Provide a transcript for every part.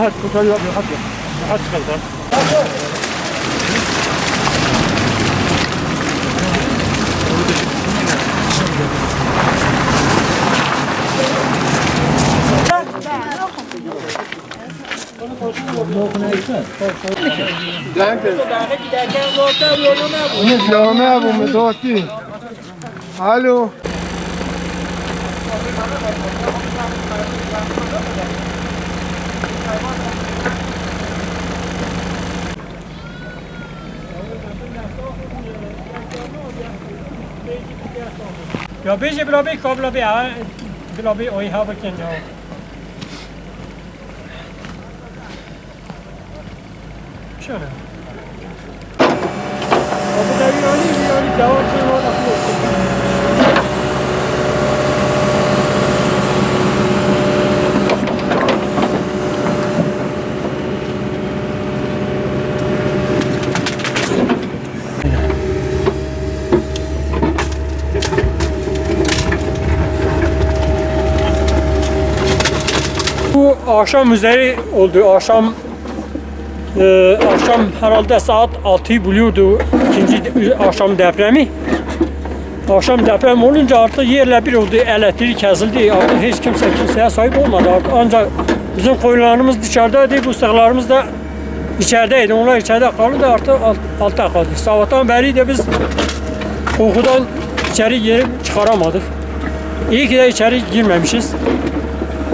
هات كتير هات خلطان الو یا بیش بلابی کابلا بی بلابی اوی ها بکن یا شونه ابو دبیانی جواب شما Bu akşam üzeri oldu. Akşam herhalde saat 6'yı buluyordu ikinci akşam depremi. Akşam deprem olunca artık yerle bir oldu. Elektrik kesildi. Artık hiç kimseye sahip olmadı. Artık ancak bizim koyunlarımız dışarıdaydı. Bu sığırlarımız da içerideydi. Onlar içeride kaldı da artık altta kaldı. Sabahtan beri de biz kokudan içeri girip çıkaramadık. İyi ki de içeri girmemişiz.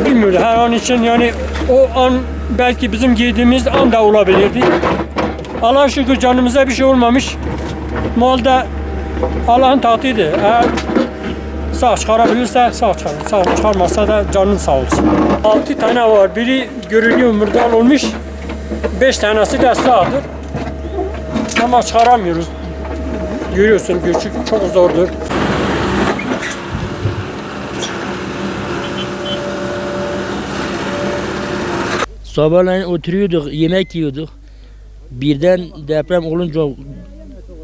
Bilmiyorum her an için yani o an belki bizim girdiğimiz an da olabilirdi. Allah'a şükür canımıza bir şey olmamış. Malda Allah'ın takdiri. Eğer sağ çıkarabilirse sağ çıkarır. Sağ çıkarmazsa da canın sağ olsun. 6 tane var. Biri görünüyor murdar olmuş. 5 tanesi de sağdır. Ama çıkaramıyoruz. Görüyorsun küçük çok zordur. Sabahleyin oturuyorduk, yemek yiyorduk. Birden deprem olunca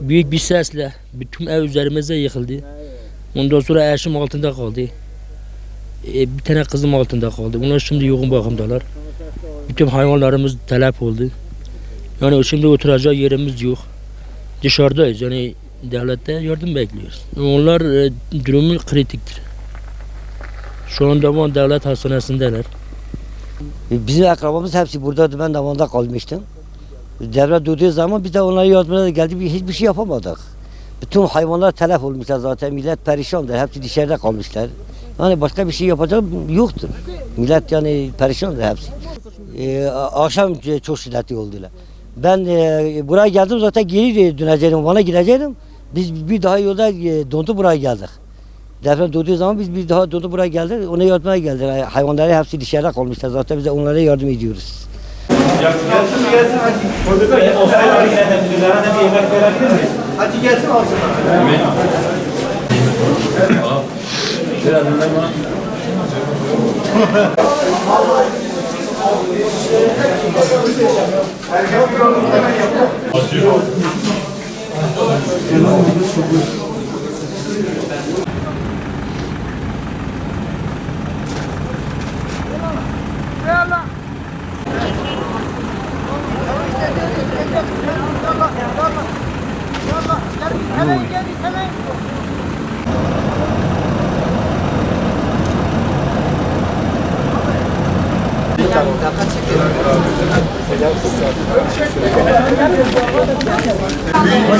büyük bir sesle bütün ev üzerimize yıkıldı. Ondan sonra eşim altında kaldı. Bir tane kızım altında kaldı. Onlar şimdi yoğun bakımdalar. Bütün hayvanlarımız telef oldu. Yani şimdi oturacak yerimiz yok. Dışarıdayız yani devlette yardım bekliyoruz. Onlar durumu kritiktir. Şu anda Van Devlet Hastanesi'ndeler. Bizim akrabamız hepsi buradaydı. Ben de Van'da kalmıştım. Devlet durduğu zaman biz de onlara yardımına geldik. Hiçbir şey yapamadık. Bütün hayvanlar telef olmuşlar zaten. Millet perişandır. Hepsi dışarıda kalmışlar. Yani başka bir şey yapacak yoktur. Millet yani perişandır hepsi. Akşam çok şiddetli oldular. Ben buraya geldim zaten geri döneceğim. Van'a gideceğim. Biz bir daha yolda dondu buraya geldik. Deprem durduğu zaman biz bir daha dondu buraya geldik. Ona yardıma geldik. Hayvanları hepsi dışarıda kalmışlar. Zaten biz de onlara yardım ediyoruz. Gelsin hadi. Çocuklar müdürlerine bir yemek verebilir miyiz? Hadi gelsin alsınlar. Biraz bundan bana.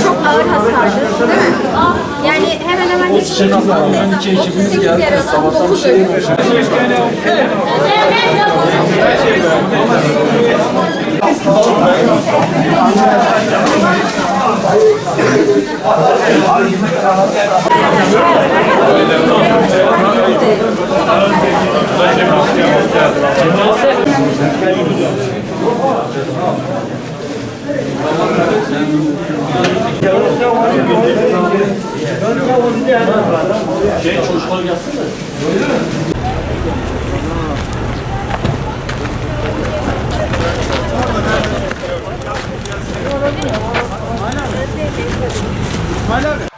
Çok ağır hasarlı, değil mi? Yani hemen hemen hiç şey yok. 38 yaradan 9 ölüm. İsmail abi.